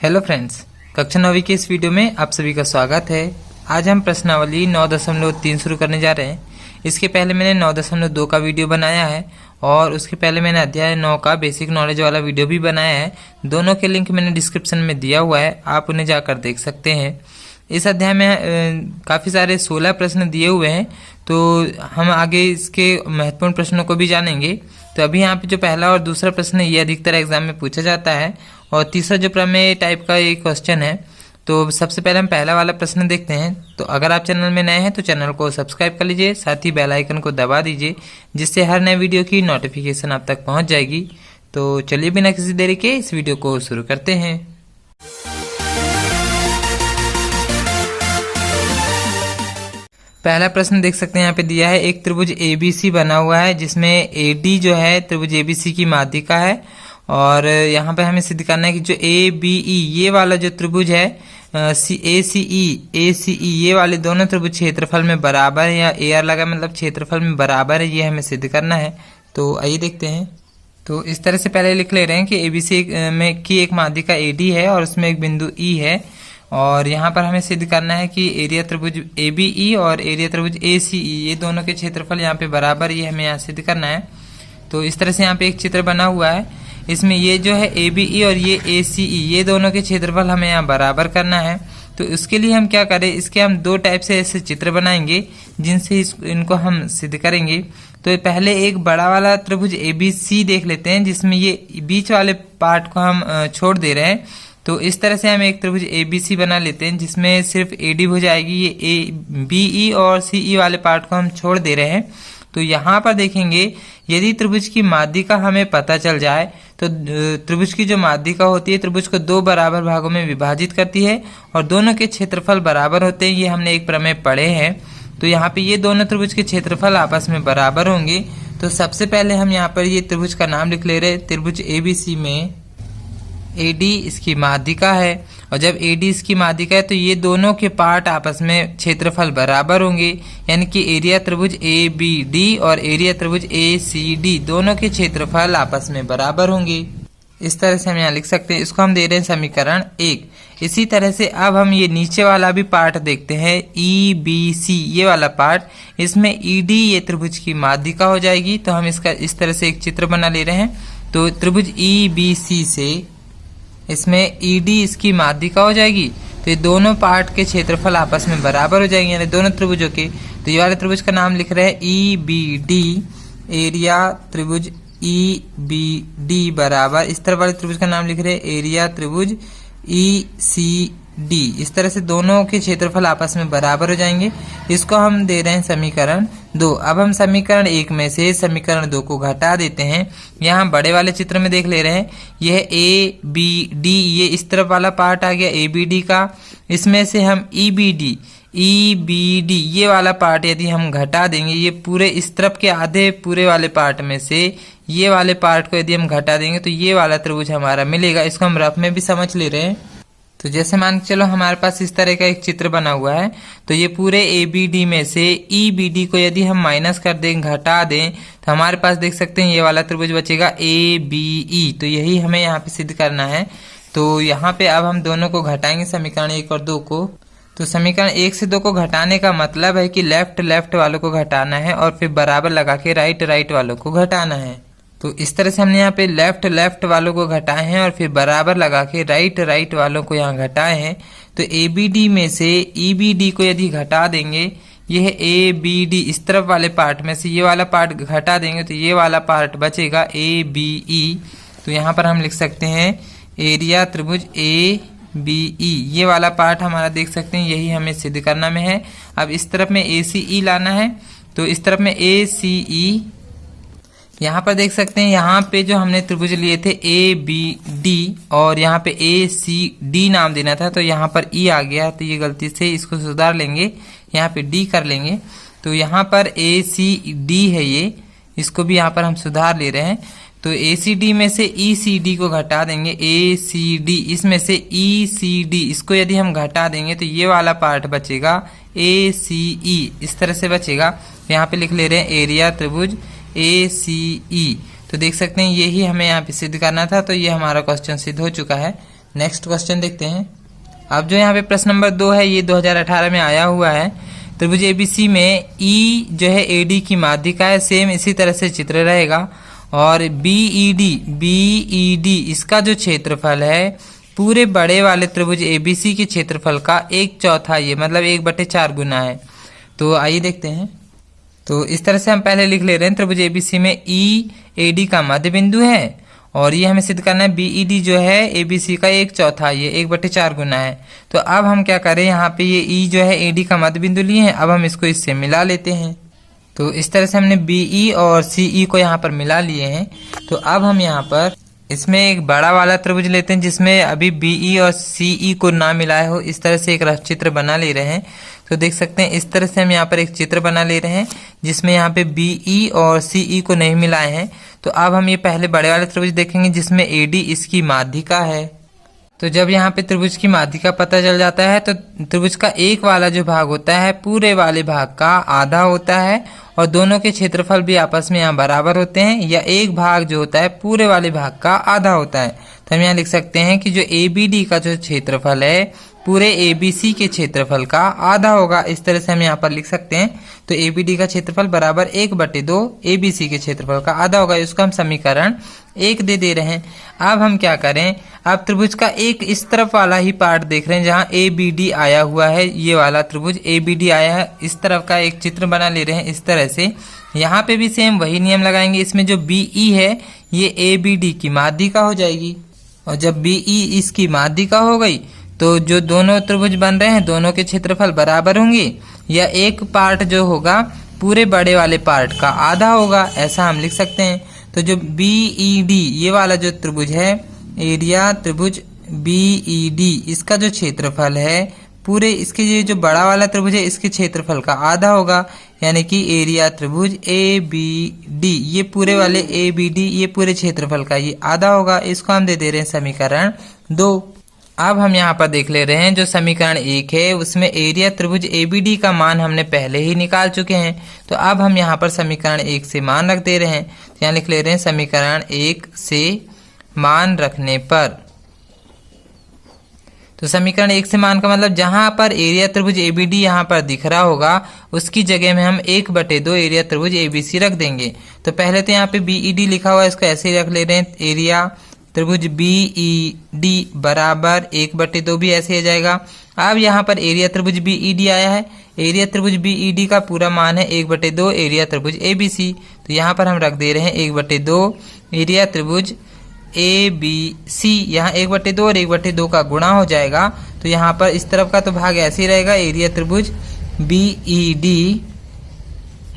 Hello friends, कक्षा 9वीं के इस वीडियो में आप सभी का स्वागत है। आज हम प्रश्नावली 9.3 शुरू करने जा रहे हैं। इसके पहले मैंने 9.2 का वीडियो बनाया है और उसके पहले मैंने अध्याय 9 का बेसिक नॉलेज वाला वीडियो भी बनाया है। दोनों के लिंक मैंने डिस्क्रिप्शन में दिया हुआ है, आप उन्हें जाकर देख सकते हैं। इस अध्याय में काफ़ी सारे 16 प्रश्न दिए हुए हैं, तो हम आगे इसके महत्वपूर्ण प्रश्नों को भी जानेंगे। तो अभी यहाँ पे जो पहला और दूसरा प्रश्न है ये अधिकतर एग्जाम में पूछा जाता है और तीसरा जो प्रमेय टाइप का एक क्वेश्चन है। तो सबसे पहले हम पहला वाला प्रश्न देखते हैं। तो अगर आप चैनल में नए हैं तो चैनल को सब्सक्राइब कर लीजिए, साथ ही बेल आइकन को दबा दीजिए, जिससे हर नए वीडियो की नोटिफिकेशन आप तक पहुंच जाएगी। तो चलिए बिना किसी देरी के इस वीडियो को शुरू करते हैं। पहला प्रश्न देख सकते हैं, यहाँ पे दिया है एक त्रिभुज ABC बना हुआ है जिसमें AD जो है त्रिभुज ABC की माध्यिका है और यहाँ पे हमें सिद्ध करना है कि जो ABE ये वाला जो त्रिभुज है ACE ये वाले दोनों त्रिभुज क्षेत्रफल में बराबर है, या AR लगा मतलब क्षेत्रफल में बराबर है, ये हमें सिद्ध करना है। तो आइए देखते हैं। तो इस तरह से पहले लिख ले रहे हैं कि ABC में की एक माध्यिका AD है और उसमें एक बिंदु E है और यहाँ पर हमें सिद्ध करना है कि एरिया त्रिभुज ABE और एरिया त्रिभुज ACE ये दोनों के क्षेत्रफल यहाँ पे बराबर, ये हमें यहाँ सिद्ध करना है। तो इस तरह से यहाँ पे एक चित्र बना हुआ है, इसमें ये जो है ABE और ये ACE ये दोनों के क्षेत्रफल हमें यहाँ बराबर करना है। तो इसके लिए हम क्या करें, इसके हम दो टाइप से ऐसे चित्र बनाएंगे जिनसे इनको हम सिद्ध करेंगे। तो पहले एक बड़ा वाला त्रिभुज ABC देख लेते हैं जिसमें ये बीच वाले पार्ट को हम छोड़ दे रहे हैं। तो इस तरह से हम एक त्रिभुज ABC बना लेते हैं जिसमें सिर्फ AD हो जाएगी, ये BE और CE वाले पार्ट को हम छोड़ दे रहे हैं। तो यहाँ पर देखेंगे यदि त्रिभुज की माध्यिका हमें पता चल जाए तो त्रिभुज की जो माध्यिका होती है त्रिभुज को दो बराबर भागों में विभाजित करती है और दोनों के क्षेत्रफल बराबर होते हैं। ये हमने एक प्रमेय पढ़े हैं। तो यहाँ पे ये दोनों त्रिभुज के क्षेत्रफल आपस में बराबर होंगे। तो सबसे पहले हम यहाँ पर ये त्रिभुज का नाम लिख ले रहे हैं। त्रिभुज ABC में AD इसकी माध्यिका है और जब AD इसकी माध्यिका है तो ये दोनों के पार्ट आपस में क्षेत्रफल बराबर होंगे, यानी कि एरिया त्रिभुज ABD और एरिया त्रिभुज ACD दोनों के क्षेत्रफल आपस में बराबर होंगे। इस तरह से हम यहाँ लिख सकते हैं। इसको हम दे रहे हैं समीकरण 1। इसी तरह से अब हम ये नीचे वाला भी पार्ट देखते हैं, EBC ये वाला पार्ट, इसमें ED ये त्रिभुज की माध्यिका हो जाएगी। तो हम इसका इस तरह से एक चित्र बना ले रहे हैं। तो त्रिभुज EBC से इसमें ED इसकी माध्यिका हो जाएगी। तो ये दोनों पार्ट के क्षेत्रफल आपस में बराबर हो जाएंगे, यानी दोनों त्रिभुजों के। तो ये वाले त्रिभुज का नाम लिख रहे हैं EBD, एरिया त्रिभुज EBD बराबर, इस तरह वाले त्रिभुज का नाम लिख रहे हैं एरिया त्रिभुज ECD। इस तरह से दोनों के क्षेत्रफल आपस में बराबर हो जाएंगे। इसको हम दे रहे हैं समीकरण 2। अब हम समीकरण 1 में से समीकरण 2 को घटा देते हैं। यहाँ बड़े वाले चित्र में देख ले रहे हैं, यह ABD ये इस तरफ वाला पार्ट आ गया ABD का। इसमें से हम EBD ये वाला पार्ट यदि हम घटा देंगे, ये पूरे इस तरफ के आधे पूरे वाले पार्ट में से ये वाले पार्ट को यदि हम घटा देंगे तो ये वाला त्रिभुज हमारा मिलेगा। इसको हम रफ में भी समझ ले रहे हैं। तो जैसे मान के चलो हमारे पास इस तरह का एक चित्र बना हुआ है। तो ये पूरे ABD में से EBD को यदि हम माइनस कर दें, घटा दें, तो हमारे पास देख सकते हैं ये वाला त्रिभुज बचेगा ABE। तो यही हमें यहाँ पे सिद्ध करना है। तो यहाँ पे अब हम दोनों को घटाएंगे, समीकरण 1 और 2 को। तो समीकरण 1 से 2 को घटाने का मतलब है कि लेफ्ट वालों को घटाना है और फिर बराबर लगा के राइट वालों को घटाना है। तो इस तरह से हमने यहाँ पे लेफ्ट वालों को घटाए हैं और फिर बराबर लगा के राइट वालों को यहाँ घटाए हैं। तो ABD में से EBD को यदि घटा देंगे, यह ABD इस तरफ वाले पार्ट में से ये वाला पार्ट घटा देंगे तो ये वाला पार्ट बचेगा ABE। तो यहाँ पर हम लिख सकते हैं एरिया त्रिभुज ABE ये वाला पार्ट हमारा देख सकते हैं, यही हमें सिद्ध करना में है। अब इस तरफ में ACE लाना है। तो इस तरफ में ACE, यहाँ पर देख सकते हैं यहाँ पे जो हमने त्रिभुज लिए थे ABD और यहाँ पे ACD नाम देना था, तो यहाँ पर E आ गया। तो ये गलती से इसको सुधार लेंगे, यहाँ पे D कर लेंगे। तो यहाँ पर ACD है ये, इसको भी यहाँ पर हम सुधार ले रहे हैं। तो ACD में से ECD को घटा देंगे, ACD इसमें से ECD इसको यदि हम घटा देंगे तो ये वाला पार्ट बचेगा ACE, इस तरह से बचेगा। यहाँ पे लिख ले रहे हैं एरिया त्रिभुज ACE। तो देख सकते हैं यही हमें यहाँ पे सिद्ध करना था। तो ये हमारा क्वेश्चन सिद्ध हो चुका है। नेक्स्ट क्वेश्चन देखते हैं। अब जो यहाँ पे प्रश्न नंबर 2 है ये 2018 में आया हुआ है। त्रिभुज एबीसी में ई जो है एडी की माध्यिका है, सेम इसी तरह से चित्र रहेगा। और बीईडी इसका जो क्षेत्रफल है पूरे बड़े वाले त्रिभुज एबीसी के क्षेत्रफल का 1/4 ये मतलब 1/4 गुना है। तो आइए देखते हैं। तो इस तरह से हम पहले लिख ले रहे हैं, त्रिभुज एबीसी में ई एडी का मध्य बिंदु है और ये हमें सिद्ध करना है बीईडी जो है एबीसी का 1/4 ये 1/4 गुना है। तो अब हम क्या करें, यहाँ पे ये ई जो है एडी का मध्य बिंदु लिए हैं, अब हम इसको इससे मिला लेते हैं। तो इस तरह से हमने बीई और सीई को यहाँ पर मिला लिए हैं। तो अब हम यहाँ पर इसमें एक बड़ा वाला त्रिभुज लेते हैं जिसमें अभी बीई और सीई को ना मिलाए हो, इस तरह से एक रफ चित्र बना ले रहे हैं। तो देख सकते हैं इस तरह से हम यहाँ पर एक चित्र बना ले रहे हैं जिसमें यहाँ पे बीई और सीई को नहीं मिलाए हैं। तो अब हम ये पहले बड़े वाले त्रिभुज देखेंगे जिसमें एडी इसकी माध्यिका है। तो जब यहाँ पे त्रिभुज की माध्यिका पता चल जाता है तो त्रिभुज का एक वाला जो भाग होता है पूरे वाले भाग का आधा होता है और दोनों के क्षेत्रफल भी आपस में यहाँ बराबर होते हैं, या एक भाग जो होता है पूरे वाले भाग का आधा होता है। तो हम यहाँ लिख सकते हैं कि जो एबीडी का जो क्षेत्रफल है पूरे एबीसी के क्षेत्रफल का आधा होगा। इस तरह से हम यहाँ पर लिख सकते हैं। तो एबीडी का क्षेत्रफल बराबर 1/2 एबीसी के क्षेत्रफल का आधा होगा। इसको हम समीकरण 1 दे रहे हैं। अब हम क्या करें, अब त्रिभुज का एक इस तरफ वाला ही पार्ट देख रहे हैं जहाँ एबीडी आया हुआ है, ये वाला त्रिभुज एबीडी आया है, इस तरफ का एक चित्र बना ले रहे हैं इस तरह से। यहाँ पे भी सेम वही नियम लगाएंगे। इसमें जो बीई है ये एबीडी की माध्यिका हो जाएगी और जब बीई इसकी माध्यिका हो गई तो जो दोनों त्रिभुज बन रहे हैं दोनों के क्षेत्रफल बराबर होंगे, या एक पार्ट जो होगा पूरे बड़े वाले पार्ट का आधा होगा, ऐसा हम लिख सकते हैं। तो जो बीईडी ये वाला जो त्रिभुज है एरिया त्रिभुज बीईडी इसका जो क्षेत्रफल है पूरे इसके ये जो बड़ा वाला त्रिभुज है इसके क्षेत्रफल का आधा होगा, यानी कि एरिया त्रिभुज एबीडी ये पूरे वाले एबीडी ये पूरे क्षेत्रफल का ये आधा होगा। इसको हम दे रहे हैं समीकरण 2। अब हम यहाँ पर देख ले रहे हैं जो समीकरण 1 है उसमें एरिया त्रिभुज एबीडी का मान हमने पहले ही निकाल चुके हैं। तो अब हम यहाँ पर समीकरण 1 से मान रख दे रहे हैं। तो यहाँ लिख ले रहे हैं समीकरण 1 से मान रखने पर। तो समीकरण 1 से मान का मतलब जहां पर एरिया त्रिभुज एबीडी यहाँ पर दिख रहा होगा उसकी जगह में हम 1/2 एरिया त्रिभुज एबीसी रख देंगे। तो पहले तो यहाँ पे बीईडी लिखा हुआ है, इसको ऐसे ही रख ले रहे हैं। एरिया त्रिभुज बीईडी बराबर 1/2 भी ऐसे हो जाएगा। अब यहाँ पर एरिया त्रिभुज बीईडी आया है, एरिया त्रिभुज बीईडी का पूरा मान है 1/2 एरिया त्रिभुज एबीसी। तो यहाँ पर हम रख दे रहे हैं 1/2 एरिया त्रिभुज एबीसी। यहाँ 1/2 और 1/2 का गुणा हो जाएगा। तो यहाँ पर इस तरफ का तो भाग ऐसे ही रहेगा, एरिया त्रिभुज बीईडी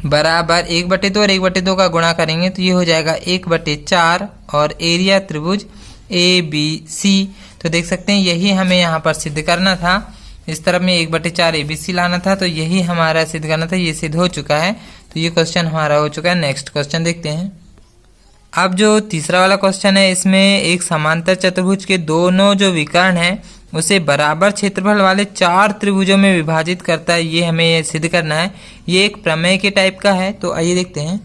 बराबर 1/2 और 1/2 का गुणा करेंगे तो ये हो जाएगा 1/4 और एरिया त्रिभुज एबीसी। तो देख सकते हैं यही हमें यहाँ पर सिद्ध करना था, इस तरफ में 1/4 एबीसी लाना था। तो यही हमारा सिद्ध करना था, ये सिद्ध हो चुका है। तो ये क्वेश्चन हमारा हो चुका है। नेक्स्ट क्वेश्चन देखते हैं। अब जो तीसरा वाला क्वेश्चन है इसमें एक समांतर चतुर्भुज के दोनों जो विकर्ण है उसे बराबर क्षेत्रफल वाले 4 त्रिभुजों में विभाजित करता है, ये हमें सिद्ध करना है। ये एक प्रमेय के टाइप का है। तो आइए देखते हैं।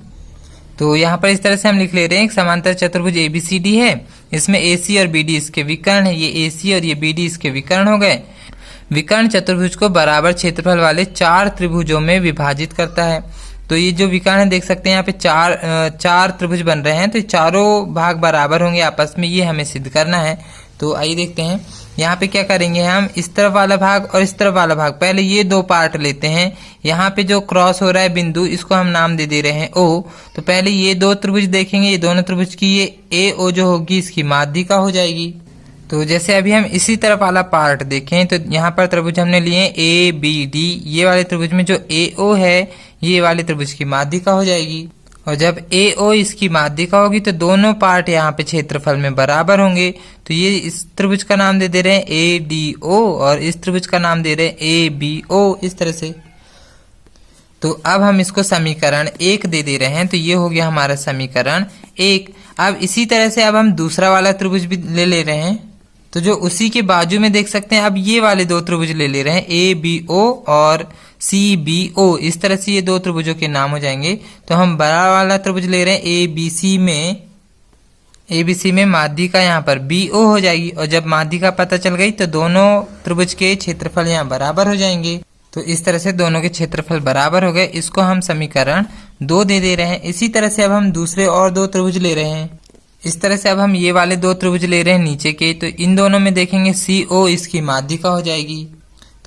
तो यहाँ पर इस तरह से हम लिख ले रहे हैं एक समांतर चतुर्भुज एबीसीडी है, इसमें एसी और बीडी इसके विकर्ण है। ये एसी और ये बीडी इसके विकर्ण हो गए। विकर्ण चतुर्भुज को बराबर क्षेत्रफल वाले 4 त्रिभुजों में विभाजित करता है। तो ये जो विकर्ण है देख सकते हैं यहाँ पे चार त्रिभुज बन रहे हैं, तो चारों भाग बराबर होंगे आपस में, ये हमें सिद्ध करना है। तो आइए देखते हैं। यहाँ पे क्या करेंगे हम, इस तरफ वाला भाग और इस तरफ वाला भाग, पहले ये 2 पार्ट लेते हैं। यहाँ पे जो क्रॉस हो रहा है बिंदु इसको हम नाम दे रहे हैं ओ। तो पहले ये 2 त्रिभुज देखेंगे, ये दोनों त्रिभुज की ये ए ओ जो होगी इसकी माध्यिका हो जाएगी। तो जैसे अभी हम इसी तरफ वाला पार्ट देखें तो यहाँ पर त्रिभुज हमने लिए ए बी डी, ये वाले त्रिभुज में जो ए ओ है ये वाले त्रिभुज की माध्यिका हो जाएगी। और जब ए ओ इसकी माध्यिका होगी तो दोनों पार्ट यहाँ पे क्षेत्रफल में बराबर होंगे। तो ये इस त्रिभुज का नाम दे रहे हैं ए डी ओ और इस त्रिभुज का नाम दे रहे हैं ए बी ओ, इस तरह से। तो अब हम इसको समीकरण 1 दे रहे हैं। तो ये हो गया हमारा समीकरण 1। अब इसी तरह से अब हम दूसरा वाला त्रिभुज भी ले रहे हैं। तो जो उसी के बाजू में देख सकते हैं अब ये वाले 2 त्रिभुज ले रहे हैं ए बी ओ और सी बी ओ, इस तरह से ये 2 त्रिभुजों के नाम हो जाएंगे। तो हम बड़ा वाला त्रिभुज ले रहे हैं ए बी सी में ABC में माध्यिका यहाँ पर BO हो जाएगी, और जब माध्यिका पता चल गई तो दोनों त्रिभुज के क्षेत्रफल यहाँ बराबर हो जाएंगे। तो इस तरह से दोनों के क्षेत्रफल बराबर हो गए। इसको हम समीकरण 2 दे रहे हैं। इसी तरह से अब हम दूसरे और 2 त्रिभुज ले रहे हैं। इस तरह से अब हम ये वाले 2 त्रिभुज ले रहे हैं नीचे के, तो इन दोनों में देखेंगे CO इसकी माध्यिका हो जाएगी।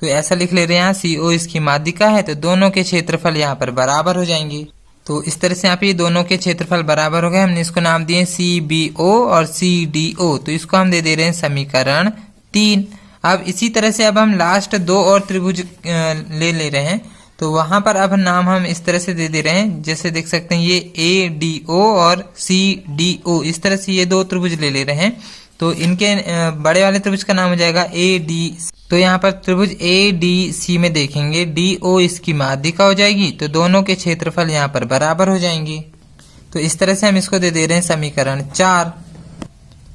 तो ऐसा लिख ले रहे हैं, यहाँ CO इसकी माध्यिका है, तो दोनों के क्षेत्रफल यहाँ पर बराबर हो जाएंगे। तो इस तरह से यहाँ पे ये दोनों के क्षेत्रफल बराबर हो गए। हमने इसको नाम दिए CBO और CDO, तो इसको हम दे रहे हैं समीकरण 3। अब इसी तरह से अब हम लास्ट 2 और त्रिभुज ले रहे हैं, तो वहां पर अब नाम हम इस तरह से दे रहे हैं, जैसे देख सकते हैं ये ADO और CDO, इस तरह से ये 2 त्रिभुज ले रहे हैं। तो इनके बड़े वाले त्रिभुज का नाम हो जाएगा ADC। तो यहाँ पर त्रिभुज ADC में देखेंगे DO इसकी माध्यिका हो जाएगी, तो दोनों के क्षेत्रफल यहाँ पर बराबर हो जाएंगे। तो इस तरह से हम इसको दे रहे हैं समीकरण 4।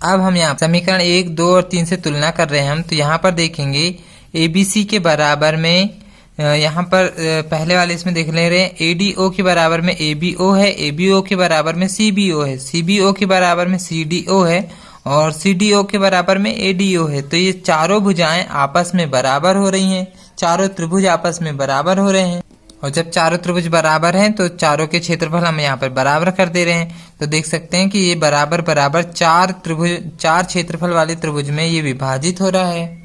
अब हम यहाँ समीकरण 1, 2 और 3 से तुलना कर रहे हैं हम। तो यहाँ पर देखेंगे ABC के बराबर में यहाँ पर पहले वाले इसमें देख ले रहे हैं ADO के बराबर में ABO है, ABO के बराबर में CBO है, CBO के बराबर में CDO है, और CDO के बराबर में ADO है। तो ये चारों भुजाएं आपस में बराबर हो रही हैं, चारों त्रिभुज आपस में बराबर हो रहे हैं। और जब चारों त्रिभुज बराबर हैं तो चारों के क्षेत्रफल हम यहाँ पर बराबर कर दे रहे हैं। तो देख सकते हैं कि ये बराबर 4 क्षेत्रफल वाले त्रिभुज में ये विभाजित हो रहा है।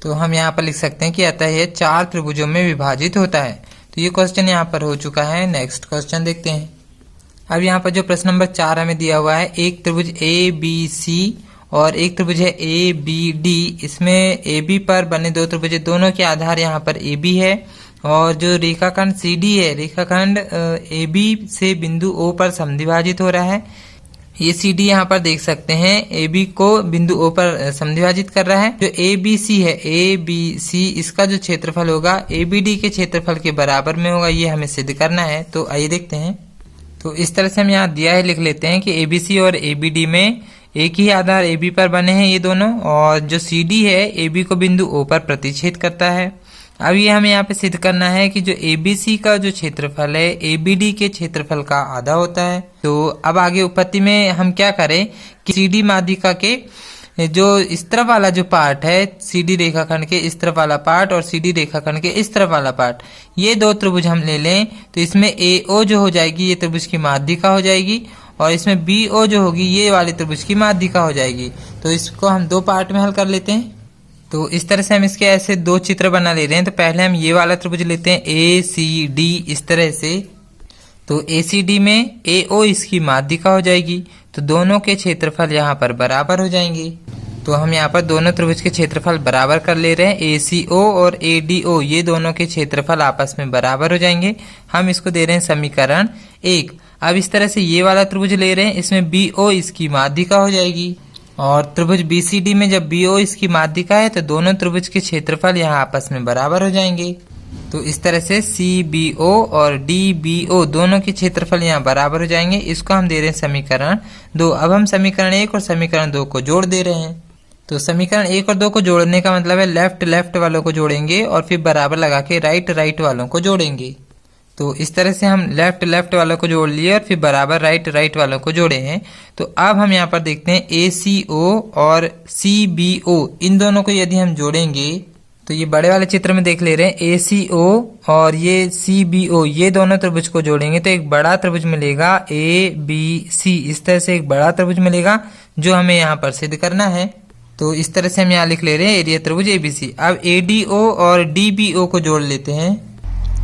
तो हम यहाँ पर लिख सकते हैं कि अतः ये 4 त्रिभुजों में विभाजित होता है। तो ये क्वेश्चन यहाँ पर हो चुका है। नेक्स्ट क्वेश्चन देखते हैं। अब यहाँ पर जो प्रश्न नंबर 4 हमें दिया हुआ है, एक त्रिभुज ABC और एक त्रिभुज है ABD। इसमें AB पर बने 2 त्रिभुज, दोनों के आधार यहाँ पर AB है, और जो रेखाखंड CD है, रेखाखंड AB से बिंदु O पर समद्विभाजित हो रहा है। ये CD यहाँ पर देख सकते हैं AB को बिंदु O पर समद्विभाजित कर रहा है। जो ABC है, ABC इसका जो क्षेत्रफल होगा ABD के क्षेत्रफल के बराबर में होगा, ये हमें सिद्ध करना है। तो आइए देखते हैं। तो इस तरह से हम यहाँ दिया है, लिख लेते हैं कि ABC और ABD में एक ही आधार AB पर बने हैं ये दोनों, और जो CD है AB को बिंदु O पर प्रतिच्छेद करता है। अब ये हमें यहाँ पे सिद्ध करना है कि जो ABC का जो क्षेत्रफल है ABD के क्षेत्रफल का आधा होता है। तो अब आगे उत्पत्ति में हम क्या करें कि CD माध्यिका के जो इस तरफ वाला जो पार्ट है, CD रेखाखंड के इस तरफ वाला पार्ट और CD रेखाखंड के इस तरफ वाला पार्ट, ये 2 त्रिभुज हम ले लें। तो इसमें AO जो हो जाएगी ये त्रिभुज की माध्यिका हो जाएगी, और इसमें BO जो होगी ये वाले त्रिभुज की माध्यिका हो जाएगी। तो इसको हम 2 पार्ट में हल कर लेते हैं। तो इस तरह से हम इसके ऐसे 2 चित्र बना ले रहे हैं। तो पहले हम ये वाला त्रिभुज लेते हैं ACD, इस तरह से। तो ACD में AO इसकी माध्यिका हो जाएगी, तो दोनों के क्षेत्रफल यहाँ पर बराबर हो जाएंगे। तो हम यहाँ पर दोनों त्रिभुज के क्षेत्रफल बराबर कर ले रहे हैं। ACO और ADO ये दोनों के क्षेत्रफल आपस में बराबर हो जाएंगे। हम इसको दे रहे हैं समीकरण 1। अब इस तरह से ये वाला त्रिभुज ले रहे हैं, इसमें BO इसकी माध्यिका हो जाएगी, और त्रिभुज BCD में जब BO इसकी माध्यिका है तो दोनों त्रिभुज के क्षेत्रफल यहाँ आपस में बराबर हो जाएंगे। तो इस तरह से CBO और DBO दोनों के क्षेत्रफल यहाँ बराबर हो जाएंगे। इसको हम दे रहे हैं समीकरण 2। अब हम समीकरण 1 और समीकरण 2 को जोड़ दे रहे हैं। तो समीकरण 1 और 2 को जोड़ने का मतलब है लेफ्ट वालों को जोड़ेंगे और फिर बराबर लगा के राइट वालों को जोड़ेंगे। तो इस तरह से हम लेफ्ट वालों को जोड़ लिए और फिर बराबर राइट वालों को जोड़े हैं। तो अब हम यहाँ पर देखते हैं ACO और CBO, इन दोनों को यदि हम जोड़ेंगे तो ये बड़े वाले चित्र में देख ले रहे हैं ACO और ये CBO, ये दोनों त्रिभुज को जोड़ेंगे तो एक बड़ा त्रिभुज मिलेगा ABC। इस तरह से एक बड़ा त्रिभुज मिलेगा जो हमें यहाँ पर सिद्ध करना है। तो इस तरह से हम यहाँ लिख ले रहे हैं एरिया त्रिभुज ABC। अब ADO और DBO को जोड़ लेते हैं।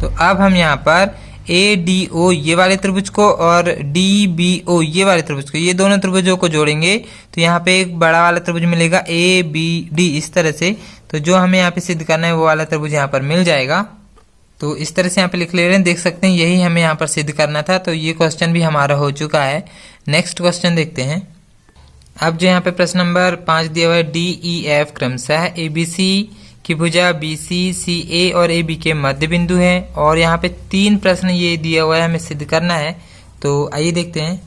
तो अब हम यहाँ पर ADO ये वाले त्रिभुज को और DBO ये वाले त्रिभुज को, ये दोनों त्रिभुजों को जोड़ेंगे तो यहाँ पे एक बड़ा वाला त्रिभुज मिलेगा ABD, इस तरह से। तो जो हमें यहाँ पे सिद्ध करना है वो वाला त्रिभुज यहाँ पर मिल जाएगा। तो इस तरह से यहाँ पे लिख ले रहे हैं, देख सकते हैं यही हमें यहाँ पर सिद्ध करना था। तो ये क्वेश्चन भी हमारा हो चुका है। नेक्स्ट क्वेश्चन देखते हैं। अब जो यहाँ पे प्रश्न नंबर 5 दिया हुआ है DEF क्रमशः ABC की भुजा BC, CA और AB के मध्य बिंदु है, और यहाँ पे 3 प्रश्न ये दिया हुआ है, हमें सिद्ध करना है। तो आइए देखते हैं।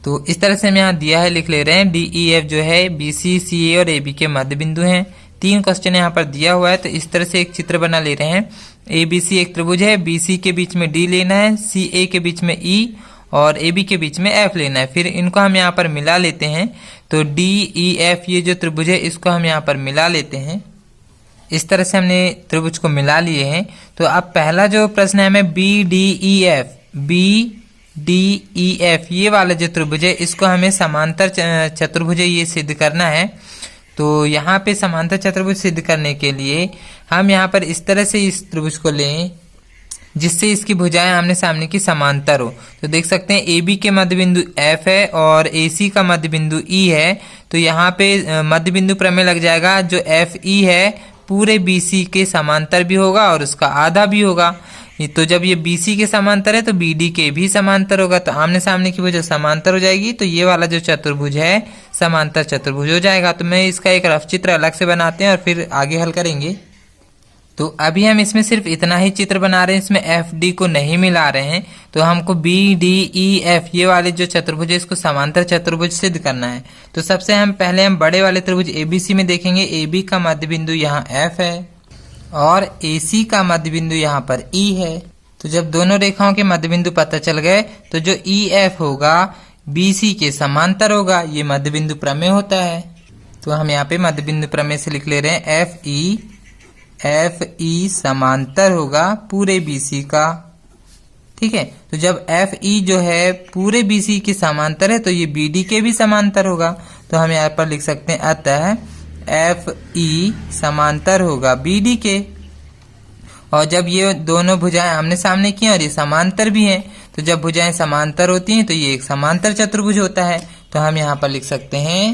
तो इस तरह से हम यहाँ दिया है, लिख ले रहे हैं DEF जो है BC, CA और AB के मध्य बिंदु हैं। 3 क्वेश्चन यहाँ पर दिया हुआ है। तो इस तरह से एक चित्र बना ले रहे हैं। ABC एक त्रिभुज है, BC के बीच में D लेना है, CA के बीच में E और ए बी के बीच में एफ लेना है। फिर इनको हम यहाँ पर मिला लेते हैं। तो डी ई एफ ये जो त्रिभुज है इसको हम यहाँ पर मिला लेते हैं। इस तरह से हमने त्रिभुज को मिला लिए हैं। तो अब पहला जो प्रश्न है हमें बी डी ई एफ ये वाला जो त्रिभुज है इसको हमें समांतर चतुर्भुज ये सिद्ध करना है। तो यहाँ पे समांतर चतुर्भुज सिद्ध करने के लिए हम यहाँ पर इस तरह से इस त्रिभुज को लें जिससे इसकी भुजाएं आमने सामने की समांतर हो। तो देख सकते हैं ए बी के मध्य बिंदु एफ है और ए सी का मध्य बिंदु ई है। तो यहाँ पे मध्य बिंदु प्रमेय लग जाएगा। जो एफ ई है पूरे बी सी के समांतर भी होगा और उसका आधा भी होगा। तो जब ये बी सी के समांतर है तो बी डी के भी समांतर होगा। तो आमने सामने की भुजा समांतर हो जाएगी। तो ये वाला जो चतुर्भुज है समांतर चतुर्भुज हो जाएगा। तो मैं इसका एक रफ चित्र अलग से बनाते हैं और फिर आगे हल करेंगे। तो अभी हम इसमें सिर्फ इतना ही चित्र बना रहे हैं, इसमें एफ डी को नहीं मिला रहे हैं। तो हमको बी डी ई एफ ये वाले जो चतुर्भुज है इसको समांतर चतुर्भुज सिद्ध करना है। तो सबसे पहले हम बड़े वाले त्रिभुज एबीसी में देखेंगे। ए बी का मध्य बिंदु यहाँ एफ है और ए सी का मध्य बिंदु यहाँ पर ई है। तो जब दोनों रेखाओं के मध्य बिंदु पता चल गए तो जो ई एफ होगा बी सी के समांतर होगा। ये मध्य बिंदु प्रमेय होता है। तो हम यहाँ पे मध्य बिंदु प्रमेय से लिख ले रहे हैं एफ ई समांतर होगा पूरे बी सी का। ठीक है। तो जब एफ ई जो है पूरे बी सी के समांतर है तो ये बी डी के भी समांतर होगा। तो हम यहाँ पर लिख सकते हैं अतः एफ ई समांतर होगा बी डी के। और जब ये दोनों भुजाएं आमने सामने की हैं और ये समांतर भी हैं तो जब भुजाएं समांतर होती हैं तो ये एक समांतर चतुर्भुज होता है। तो हम यहाँ पर लिख सकते हैं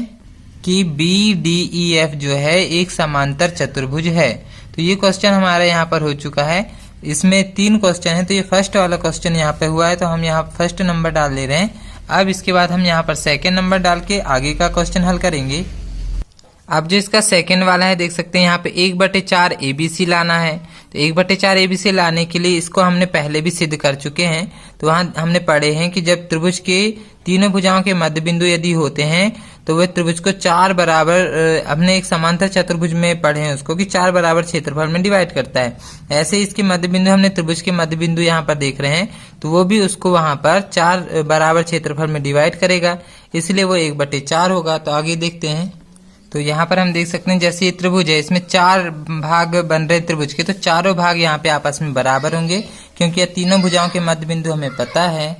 कि बी डी ई एफ जो है एक समांतर चतुर्भुज है। तो ये क्वेश्चन हमारा यहाँ पर हो चुका है। इसमें 3 क्वेश्चन है। तो ये फर्स्ट वाला क्वेश्चन यहाँ पे हुआ है तो हम यहाँ फर्स्ट नंबर डाल ले रहे हैं। अब इसके बाद हम यहाँ पर सेकेंड नंबर डाल के आगे का क्वेश्चन हल करेंगे। अब जो इसका सेकंड वाला है देख सकते हैं यहाँ पे 1/4 ABC लाना है। तो 1/4 ABC लाने के लिए इसको हमने पहले भी सिद्ध कर चुके हैं। तो वहाँ हमने पढ़े हैं कि जब त्रिभुज के तीनों भुजाओं के मध्य बिंदु यदि होते हैं तो वह त्रिभुज को 4 बराबर, हमने एक समांतर चतुर्भुज में पढ़े हैं उसको कि 4 बराबर क्षेत्रफल में डिवाइड करता है। ऐसे इसके मध्य बिंदु हमने त्रिभुज के मध्य बिंदु यहाँ पर देख रहे हैं तो वो भी उसको वहां पर 4 बराबर क्षेत्रफल में डिवाइड करेगा, इसलिए वो 1/4 होगा। तो आगे देखते हैं। तो यहाँ पर हम देख सकते हैं जैसे ये त्रिभुज है इसमें 4 भाग बन रहे त्रिभुज के, तो चारों भाग यहाँ पे आपस में बराबर होंगे क्योंकि ये तीनों भुजाओं के मध्य बिंदु हमें पता है।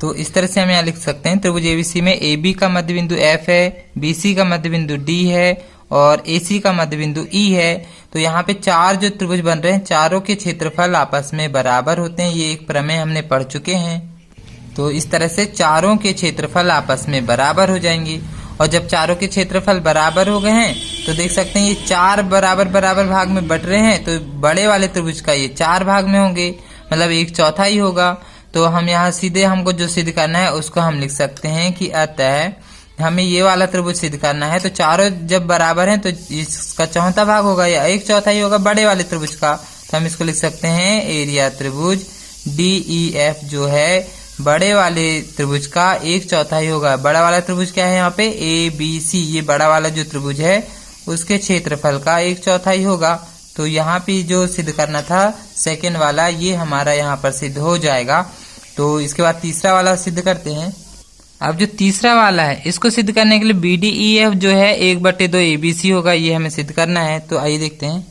तो इस तरह से हम यहाँ लिख सकते हैं त्रिभुज एबीसी में ए बी का मध्य बिंदु एफ है, बी सी का मध्य बिंदु डी है और ए सी का मध्य बिंदु ई है। तो यहाँ पे 4 जो त्रिभुज बन रहे हैं चारों के क्षेत्रफल आपस में बराबर होते हैं। ये एक प्रमेय हमने पढ़ चुके हैं। तो इस तरह से चारों के क्षेत्रफल आपस में बराबर हो जाएंगे। और जब चारों के क्षेत्रफल बराबर हो गए हैं तो देख सकते हैं ये 4 बराबर बराबर भाग में बट रहे हैं। तो बड़े वाले त्रिभुज का ये 4 भाग में होंगे, मतलब 1/4 होगा। तो हम यहाँ सीधे हमको जो सिद्ध करना है उसको हम लिख सकते हैं कि अतः हमें ये वाला त्रिभुज सिद्ध करना है। तो चारों जब बराबर हैं तो इसका 1/4 भाग होगा या 1/4 होगा बड़े वाले त्रिभुज का। तो हम इसको लिख सकते हैं एरिया त्रिभुज DEF जो है बड़े वाले त्रिभुज का 1/4 होगा। बड़ा वाला त्रिभुज क्या है यहाँ पे ABC, ये बड़ा वाला जो त्रिभुज है उसके क्षेत्रफल का 1/4 होगा। तो यहाँ पे जो सिद्ध करना था सेकेंड वाला ये हमारा यहाँ पर सिद्ध हो जाएगा। तो इसके बाद तीसरा वाला सिद्ध करते हैं। अब जो तीसरा वाला है इसको सिद्ध करने के लिए BDEF जो है 1/2 ABC होगा, ये हमें सिद्ध करना है। तो आइए देखते हैं।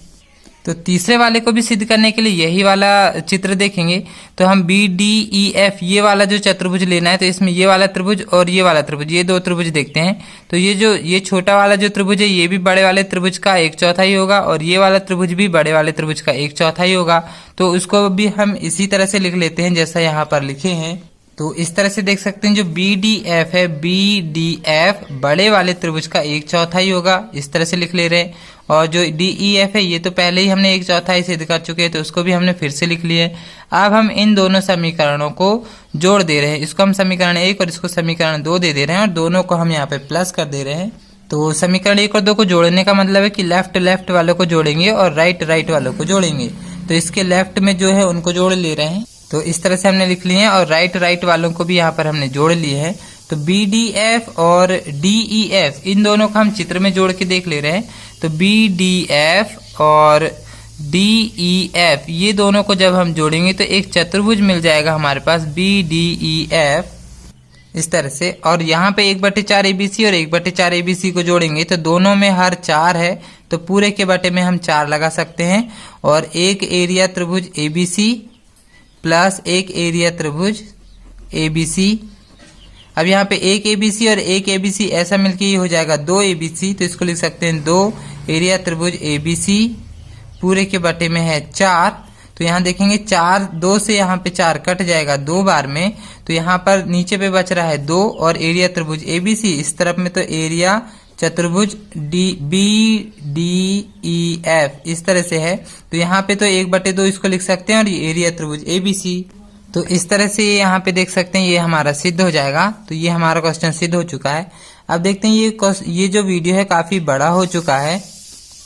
तो तीसरे वाले को भी सिद्ध करने के लिए यही वाला चित्र देखेंगे। तो हम BDEF ये वाला जो चतुर्भुज लेना है तो इसमें ये वाला त्रिभुज और ये वाला त्रिभुज, ये 2 त्रिभुज देखते हैं। तो ये छोटा वाला जो त्रिभुज है ये भी बड़े वाले त्रिभुज का 1/4 होगा और ये वाला त्रिभुज भी बड़े वाले त्रिभुज का 1/4 होगा। तो उसको भी हम इसी तरह से लिख लेते हैं जैसा यहाँ पर लिखे हैं। तो इस तरह से देख सकते हैं जो BDF है BDF बड़े वाले त्रिभुज का 1/4 होगा, इस तरह से लिख ले रहे हैं। और जो DEF है ये तो पहले ही हमने 1/4 सिद्ध कर चुके हैं तो उसको भी हमने फिर से लिख लिया है। अब हम इन दोनों समीकरणों को जोड़ दे रहे हैं। इसको हम समीकरण 1 और इसको समीकरण 2 दे रहे हैं और दोनों को हम यहाँ पे प्लस कर दे रहे हैं। तो समीकरण 1 और 2 को जोड़ने का मतलब है कि लेफ्ट वालों को जोड़ेंगे और राइट वालों को जोड़ेंगे। तो इसके लेफ्ट में जो है उनको जोड़ ले रहे हैं। तो इस तरह से हमने लिख लिए हैं और राइट वालों को भी यहाँ पर हमने जोड़ लिए हैं। तो BDF और DEF इन दोनों को हम चित्र में जोड़ के देख ले रहे हैं। तो BDF और DEF, ये दोनों को जब हम जोड़ेंगे तो एक चतुर्भुज मिल जाएगा हमारे पास BDEF इस तरह से। और यहाँ पे 1/4 ABC और 1/4 ABC को जोड़ेंगे तो दोनों में हर 4 है, तो पूरे के बटे में हम 4 लगा सकते हैं। और एक एरिया त्रिभुज ABC प्लस एक एरिया त्रिभुज ABC। अब यहाँ पे एक ABC और एक ABC ऐसा मिलके ये हो जाएगा 2 ABC, तो इसको लिख सकते हैं 2 एरिया त्रिभुज ABC, पूरे के बटे में है 4। तो यहाँ देखेंगे 4, 2 से यहाँ पे 4 कट जाएगा 2 बार में, तो यहाँ पर नीचे पे बच रहा है 2 और एरिया त्रिभुज ABC, इस तरफ में तो एरिया चतुर्भुज BDEF इस तरह से है। तो यहाँ पे तो 1/2 इसको लिख सकते हैं और ये एरिया त्रिभुज ABC। तो इस तरह से यहाँ पे देख सकते हैं ये हमारा सिद्ध हो जाएगा। तो ये हमारा क्वेश्चन सिद्ध हो चुका है। अब देखते हैं ये जो वीडियो है काफी बड़ा हो चुका है।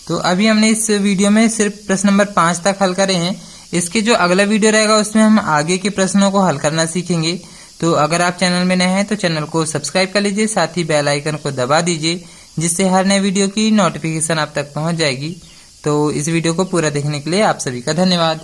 तो अभी हमने इस वीडियो में सिर्फ प्रश्न नंबर 5 तक हल करे हैं। इसके जो अगला वीडियो रहेगा उसमें हम आगे के प्रश्नों को हल करना सीखेंगे। तो अगर आप चैनल में नए हैं तो चैनल को सब्सक्राइब कर लीजिए, साथ ही बेल आइकन को दबा दीजिए, जिससे हर नए वीडियो की नोटिफिकेशन आप तक पहुंच जाएगी। तो इस वीडियो को पूरा देखने के लिए आप सभी का धन्यवाद।